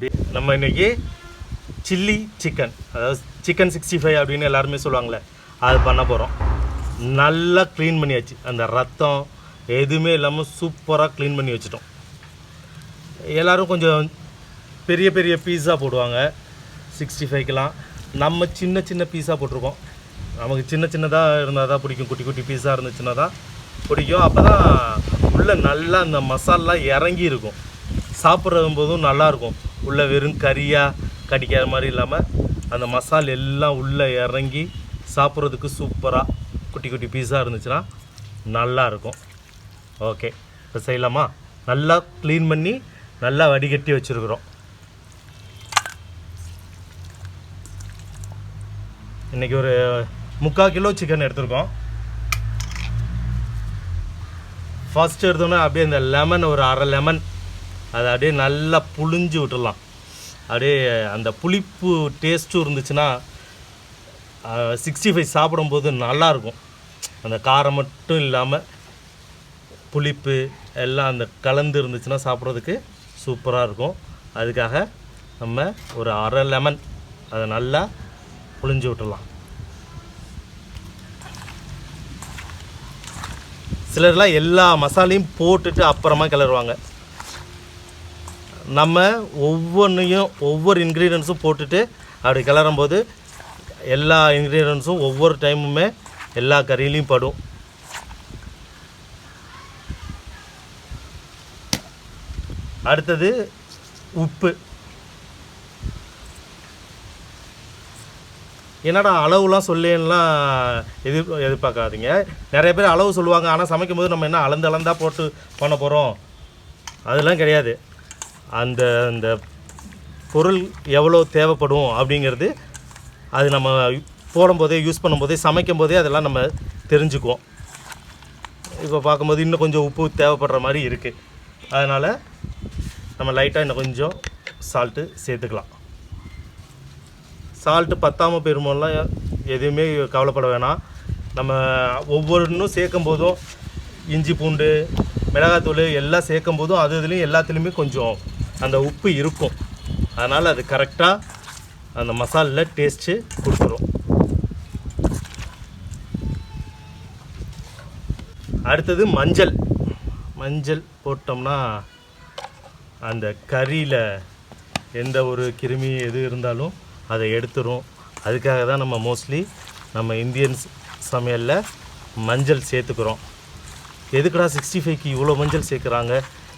அப்படியே நம்ம இன்றைக்கி சில்லி சிக்கன், அதாவது சிக்கன் 65 அப்படின்னு எல்லாருமே சொல்லுவாங்களே, அது பண்ண போகிறோம். நல்லா க்ளீன் பண்ணியாச்சு, அந்த ரத்தம் எதுவுமே இல்லாமல் சூப்பராக க்ளீன் பண்ணி வச்சுட்டோம். எல்லோரும் கொஞ்சம் பெரிய பெரிய பீஸா போடுவாங்க 65க்கெலாம். நம்ம சின்ன சின்ன பீஸாக போட்டிருக்கோம். நமக்கு சின்ன சின்னதாக இருந்தால் தான் பிடிக்கும், குட்டி குட்டி பீஸாக இருந்துச்சுன்னா தான் பிடிக்கும். அப்போ தான் உள்ளே நல்லா அந்த மசாலெலாம் இறங்கி இருக்கும், சாப்பிட்ற போதும் நல்லாயிருக்கும். உள்ளே வெறும் கறியாக கடிக்கிற மாதிரி இல்லாமல் அந்த மசால் எல்லாம் உள்ளே இறங்கி சாப்பிட்றதுக்கு சூப்பராக குட்டி குட்டி பீஸாக இருந்துச்சுன்னா நல்லாயிருக்கும். ஓகே, இப்போ செய்யலாமா? நல்லா க்ளீன் பண்ணி நல்லா வடிகட்டி வச்சுருக்குறோம். இன்றைக்கி ஒரு 3/4 கிலோ சிக்கன் எடுத்துருக்கோம். ஃபஸ்ட்டு எடுத்தோன்னே அப்படியே இந்த லெமன், ஒரு அரை லெமன் அதை அப்படியே நல்லா புழிஞ்சு விட்டுடலாம். அப்படியே அந்த புளிப்பு டேஸ்ட்டும் இருந்துச்சுன்னா 65 சாப்பிடும்போது நல்லாயிருக்கும். அந்த காரம் மட்டும் இல்லாமல் புளிப்பு எல்லாம் அந்த கலந்து இருந்துச்சுன்னா சாப்பிட்றதுக்கு சூப்பராக இருக்கும். அதுக்காக நம்ம ஒரு அரை லெமன் அதை நல்லா புழிஞ்சு விட்டுடலாம். சிலர்லாம் எல்லா மசாலையும் போட்டுட்டு அப்புறமா கிளறுவாங்க. நம்ம ஒவ்வொன்றையும் ஒவ்வொரு இன்க்ரீடியன்ஸும் போட்டுட்டு அப்படி கிளறும்போது எல்லா இன்க்ரீடியன்ஸும் ஒவ்வொரு டைமுமே எல்லா கறியிலையும் படும். அடுத்தது உப்பு. என்னடா அளவுலாம் சொல்லேன்லாம் எதிர்பார்க்காதீங்க. நிறைய பேர் அளவு சொல்லுவாங்க, ஆனால் சமைக்கும் போது நம்ம என்ன அளந்தா போட்டு பண்ண போகிறோம், அதெல்லாம் கிடையாது. அந்த அந்த பொருள் எவ்வளோ தேவைப்படும் அப்படிங்கிறது அது நம்ம போடும்போதே, யூஸ் பண்ணும்போதே, சமைக்கும் போதே அதெல்லாம் நம்ம தெரிஞ்சுக்குவோம். இப்போ பார்க்கும்போது இன்னும் கொஞ்சம் உப்பு தேவைப்படுற மாதிரி இருக்குது. அதனால் நம்ம லைட்டாக இன்னும் கொஞ்சம் சால்ட்டு சேர்த்துக்கலாம். சால்ட்டு பத்தாமல் போயிருமோலாம் எதுவுமே கவலைப்பட வேணாம். நம்ம ஒவ்வொன்றும் சேர்க்கும் போதும் இஞ்சி பூண்டு மிளகாத்தூள் எல்லாம் சேர்க்கும் போதும் இதுலேயும் எல்லாத்துலேயுமே கொஞ்சம் அந்த உப்பு இருக்கும். அதனால் அது கரெக்டாக அந்த மசாலில் டேஸ்ட்டு கொடுத்துரும். அடுத்தது மஞ்சள் போட்டோம்னா அந்த கறியில் எந்த ஒரு கிருமி எது இருந்தாலும் அதை எடுத்துரும். அதுக்காக தான் நம்ம மோஸ்ட்லி நம்ம இந்தியன்ஸ் சமையலில் மஞ்சள் சேர்த்துக்கிறோம். எதுக்குடா 65க்கு இவ்வளோ மஞ்சள் சேர்க்குறாங்க,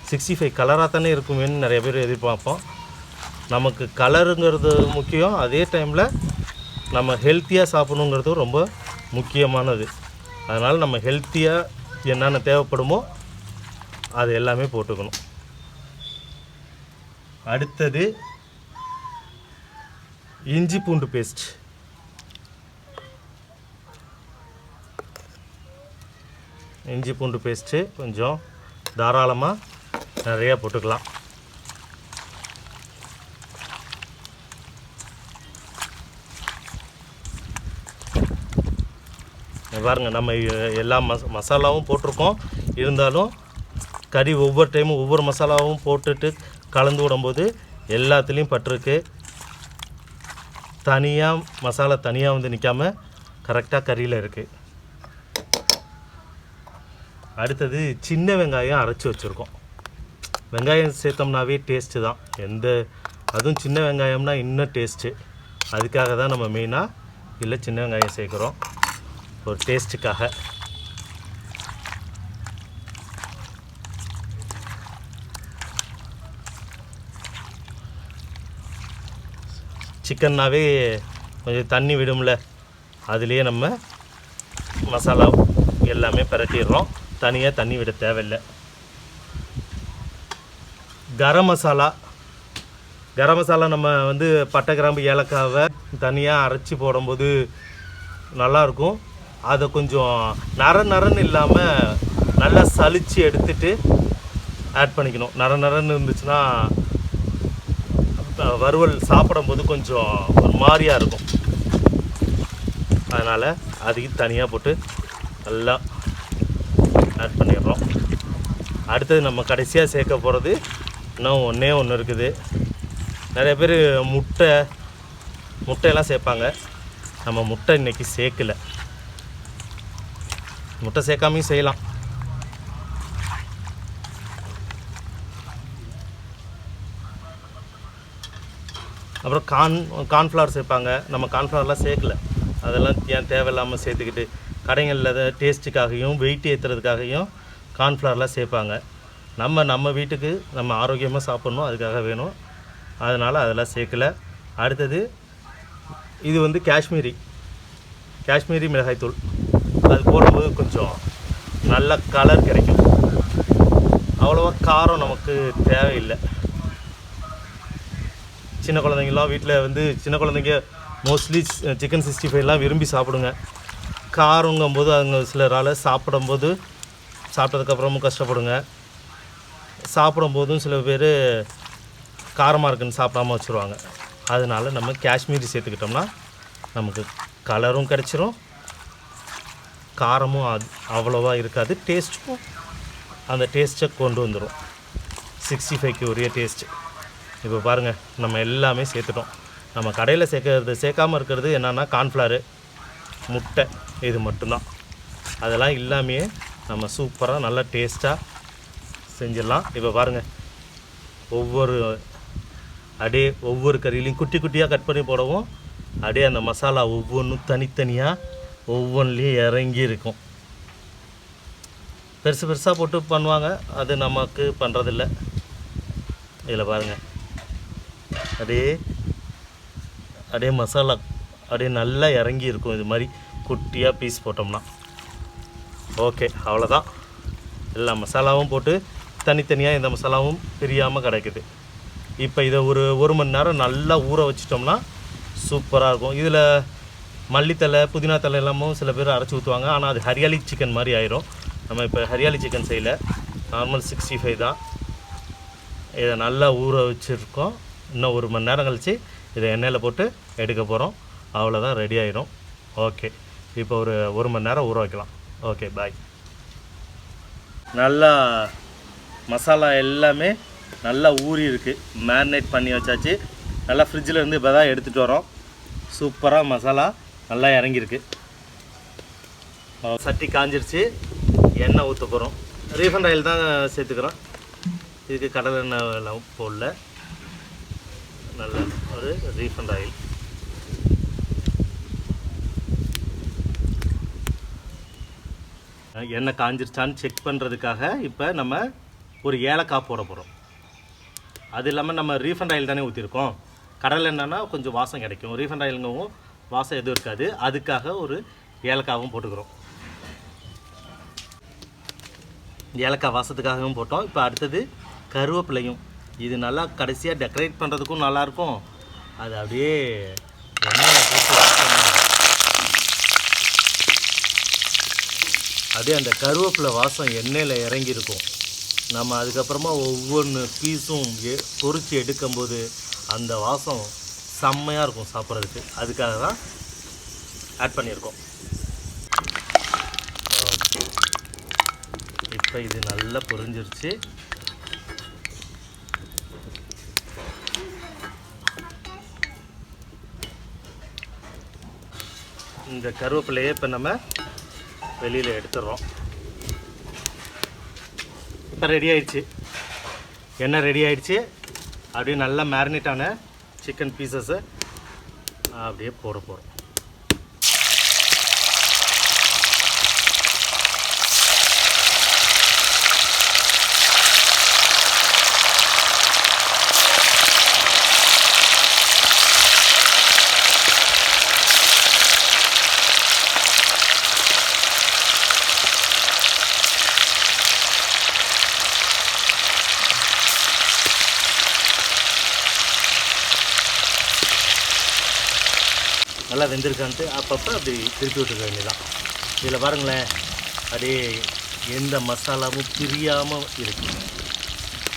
65 கலராக தானே இருக்குமேன்னு நிறைய பேர் எதிர்பார்ப்போம். நமக்கு கலருங்கிறது முக்கியம், அதே டைமில் நம்ம ஹெல்த்தியாக சாப்பிடணுங்கிறது ரொம்ப முக்கியமானது. அதனால் நம்ம ஹெல்த்தியாக என்னென்ன தேவைப்படுமோ அது எல்லாமே போட்டுக்கணும். அடுத்தது இஞ்சி பூண்டு பேஸ்ட். இஞ்சி பூண்டு பேஸ்ட்டு கொஞ்சம் தாராளமாக நிறையா போட்டுக்கலாம். பாருங்கள், நம்ம எல்லா மசாலாவும் போட்டிருக்கோம். இருந்தாலும் கறி ஒவ்வொரு டைமும் ஒவ்வொரு மசாலாவும் போட்டுட்டு கலந்து விடும்போது எல்லாத்துலேயும் பட்டிருக்கு. தனியாக மசாலா தனியாக வந்து நிற்காமல் கரெக்டாக கறியில் இருக்குது. அடுத்தது சின்ன வெங்காயம் அரைச்சி வச்சுருக்கோம். வெங்காயம் சேர்த்தோம்னாவே டேஸ்ட்டு தான். அதுவும் சின்ன வெங்காயம்னா இன்னும் டேஸ்ட்டு. அதுக்காக தான் நம்ம மெயினாக இல்லை சின்ன வெங்காயம் சேர்க்குறோம், ஒரு டேஸ்ட்டுக்காக. சிக்கன்னாவே கொஞ்சம் தண்ணி விடும்ல, அதுலேயே நம்ம மசாலா எல்லாமே பிரட்டிடுறோம். தனியாக தண்ணி விட தேவையில்லை. கரம் மசாலா நம்ம வந்து பட்டை கிராம்பு ஏலக்காவை தனியாக அரைச்சி போடும்போது நல்லாயிருக்கும். அதை கொஞ்சம் நரன்னு இல்லாமல் நல்லா சலித்து எடுத்துட்டு ஆட் பண்ணிக்கணும். நரன்னு இருந்துச்சுன்னா வறுவல் சாப்பிடும்போது கொஞ்சம் ஒரு மாதிரியாக இருக்கும். அதனால் அதையும் தனியாக போட்டு நல்லா ஆட் பண்ணிடுறோம். அடுத்தது நம்ம கடைசியாக சேர்க்க போகிறது இன்னும் ஒன்று இருக்குது. நிறைய பேர் முட்டையெல்லாம் சேர்ப்பாங்க. நம்ம முட்டை இன்றைக்கி சேர்க்கலை. முட்டை சேர்க்காமையும் செய்யலாம். அப்புறம் கார்ன்ஃப்ளவர் சேர்ப்பாங்க. நம்ம கார்ன்ஃப்ளவர்லாம் சேர்க்கல. அதெல்லாம் ஏன் தேவையில்லாமல் சேர்த்துக்கிட்டு கடைகளில் டேஸ்ட்டுக்காகவும் வெயிட் ஏற்றுறதுக்காகவும் கார்ன்ஃப்ளவர்லாம் சேர்ப்பாங்க. நம்ம வீட்டுக்கு நம்ம ஆரோக்கியமாக சாப்பிட்ணும், அதுக்காக வேணும். அதனால் அதெல்லாம் சேர்க்கலை. அடுத்தது இது வந்து காஷ்மீரி மிளகாய்த்தூள். அது போடும்போது கொஞ்சம் நல்ல கலர் கிடைக்கும். அவ்வளோவா காரம் நமக்கு தேவையில்லை. சின்ன குழந்தைங்களாம் வீட்டில் வந்து சின்ன குழந்தைங்க மோஸ்ட்லி சிக்கன் 65 விரும்பி சாப்பிடுங்க. காரங்கும்போது அவங்க சிலரால் சாப்பிட்டதுக்கப்புறமும் கஷ்டப்படுங்க. சாப்பிடும்போதும் சில பேர் காரமாக இருக்குன்னு சாப்பிடாமல் வச்சுருவாங்க. அதனால் நம்ம காஷ்மீரி சேர்த்துக்கிட்டோம்னா நமக்கு கலரும் கிடச்சிரும், காரமும் அவ்வளோவா இருக்காது, டேஸ்ட்டும் அந்த டேஸ்ட்டை கொண்டு வந்துடும். 65க்கு உரிய டேஸ்ட்டு. இப்போ பாருங்கள், நம்ம எல்லாமே சேர்த்துட்டோம். நம்ம கடையில் சேர்க்காமல் இருக்கிறது என்னென்னா கார்ன்ஃப்ளவரு, முட்டை, இது மட்டும்தான். அதெல்லாம் இல்லாமையே நம்ம சூப்பராக நல்லா டேஸ்ட்டாக செஞ்சிடலாம். இப்போ பாருங்கள், ஒவ்வொரு கறியிலையும் குட்டி குட்டியாக கட் பண்ணி போடவும் அப்படியே அந்த மசாலா ஒவ்வொன்றும் தனித்தனியாக ஒவ்வொன்றுலேயும் இறங்கி இருக்கும். பெருசாக போட்டு பண்ணுவாங்க, அது நமக்கு பண்ணுறதில்ல. இதில் பாருங்கள், அப்படியே மசாலா அப்படியே நல்லா இறங்கி இருக்கும். இது மாதிரி குட்டியாக பீஸ் போட்டோம்னா ஓகே, அவ்வளோதான். எல்லா மசாலாவும் போட்டு தனித்தனியாக இந்த மசாலாவும் பிரியாமல் கிடைக்குது. இப்போ இதை ஒரு மணி நேரம் நல்லா ஊற வச்சிட்டோம்னா சூப்பராக இருக்கும். இதில் மல்லித்தலை, புதினா தலை எல்லாமும் சில பேர் அரைச்சி ஊற்றுவாங்க. ஆனால் அது ஹரியாலி சிக்கன் மாதிரி ஆயிரும். நம்ம இப்போ ஹரியாலி சிக்கன் செய்யலை, நார்மல் 65 தான். இதை நல்லா ஊற வச்சுருக்கோம். இன்னும் ஒரு மணி நேரம் கழித்து இதை எண்ணெயில் போட்டு எடுக்க போகிறோம். அவ்வளோதான், ரெடி ஆயிரும். ஓகே, இப்போ ஒரு மணி நேரம் ஊற வைக்கலாம். ஓகே, பாய். நல்லா மசாலா எல்லாமே நல்லா ஊறி இருக்குது. மேரினேட் பண்ணி வச்சாச்சு. நல்லா ஃப்ரிட்ஜில் இருந்து இப்போ தான் எடுத்துகிட்டு வரோம். சூப்பராக மசாலா நல்லா இறங்கியிருக்கு. சட்டி காஞ்சிருச்சு, எண்ணெய் ஊற்ற போகிறோம். ரீஃபண்ட் ஆயில் தான் சேர்த்துக்கிறோம். இதுக்கு கடலை எண்ணெய் போடல, நல்ல ஒரு ரீஃபண்ட் ஆயில். எண்ணெய் காஞ்சிருச்சான்னு செக் பண்ணுறதுக்காக இப்போ நம்ம ஒரு ஏலக்காய் போட போகிறோம். அது இல்லாமல் நம்ம ரீஃபண்ட் ஆயில் தானே ஊற்றிருக்கோம். கடலை எண்ணெய்னா கொஞ்சம் வாசம் கிடைக்கும், ரீஃபண்ட் ஆயிலுங்கவும் வாசம் எதுவும் இருக்காது. அதுக்காக ஒரு ஏலக்காவும் போட்டுக்கிறோம். ஏலக்காய் வாசத்துக்காகவும் போட்டோம். இப்போ அடுத்தது கருவேப்பிலையும். இது நல்லா கடைசியாக டெக்கரேட் பண்ணுறதுக்கும் நல்லாயிருக்கும். அது அப்படியே எண்ணெயில் போட்டு அப்படியே அந்த கருவேப்பிலை வாசம் எண்ணெயில் இறங்கியிருக்கும். நம்ம அதுக்கப்புறமா ஒவ்வொன்று பீஸும் பொரித்து எடுக்கும்போது அந்த வாசம் செம்மையாக இருக்கும் சாப்பிட்றதுக்கு. அதுக்காக தான் ஆட் பண்ணியிருக்கோம். இப்போ இது நல்லா பொரிஞ்சிருச்சு. இந்த கருவேப்பிலையே இப்போ நம்ம வெளியில் எடுத்துடுறோம். இப்போ ரெடி ஆயிடுச்சு, எண்ணெய் ரெடி ஆயிடுச்சு. அப்படியே நல்லா மேரினேட் ஆன சிக்கன் பீசஸை அப்படியே போட போகிறோம். நல்லா வெந்திருக்கான்ட்டு அப்பப்போ அப்படி திருப்பி விட்டுக்க வேண்டியதான். இதில் பாருங்களேன், அப்படியே எந்த மசாலாவும் பிரியாமல் இருக்குது.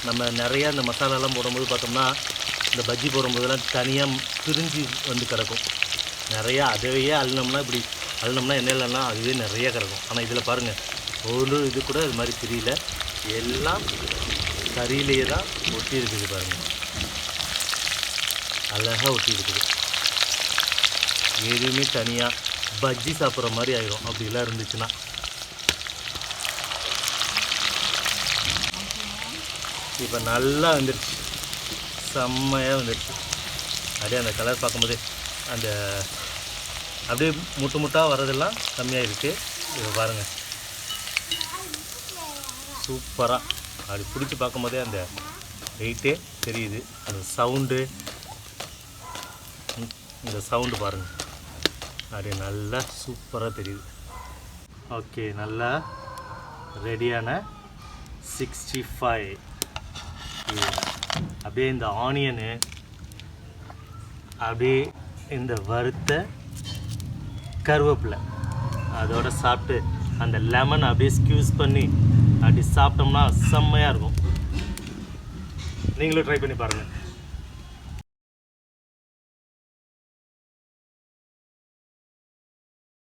நம்ம நிறையா இந்த மசாலாலாம் போடும்போது பார்த்தோம்னா இந்த பஜ்ஜி போடும்போதெல்லாம் தனியாக பிரிஞ்சு வந்து கிடக்கும் நிறையா. அதுவே அள்ளினோம்னா எண்ணெயிலலாம் அதுவே நிறையா கிடக்கும். ஆனால் இதில் பாருங்கள், ஒரு இது கூட இது மாதிரி பிரியல, எல்லாம் கறியிலேயே தான் ஒட்டி இருக்குது பாருங்கள். அழகாக ஒட்டி இருக்குது. எதுவுமே தனியாக பஜ்ஜி சாப்பிட்ற மாதிரி ஆயிடும் அப்படிலாம் இருந்துச்சுன்னா. இப்போ நல்லா வந்துடுச்சு, செம்மையாக வந்துடுச்சு. அப்படியே அந்த கலர் பார்க்கும்போதே அந்த அப்படியே முட்டு முட்டாக வர்றதெல்லாம் கம்மியாக இருக்குது. இதை பாருங்கள், சூப்பராக அப்படி பிடிச்சி பார்க்கும்போதே அந்த வெயிட்டே தெரியுது. அந்த சவுண்டு, இந்த சவுண்டு பாருங்கள், அப்படியே நல்லா சூப்பராக தெரியுது. ஓகே, நல்லா ரெடியான 65. அப்படியே இந்த ஆனியனு, அப்படியே இந்த வறுத்த கருவேப்பிலை அதோட சாப்பிட்டு அந்த லெமன் அப்படியே ஸ்க்யூஸ் பண்ணி அப்படி சாப்பிட்டோம்னா செம்மையாக இருக்கும். நீங்களும் ட்ரை பண்ணி பாருங்கள்.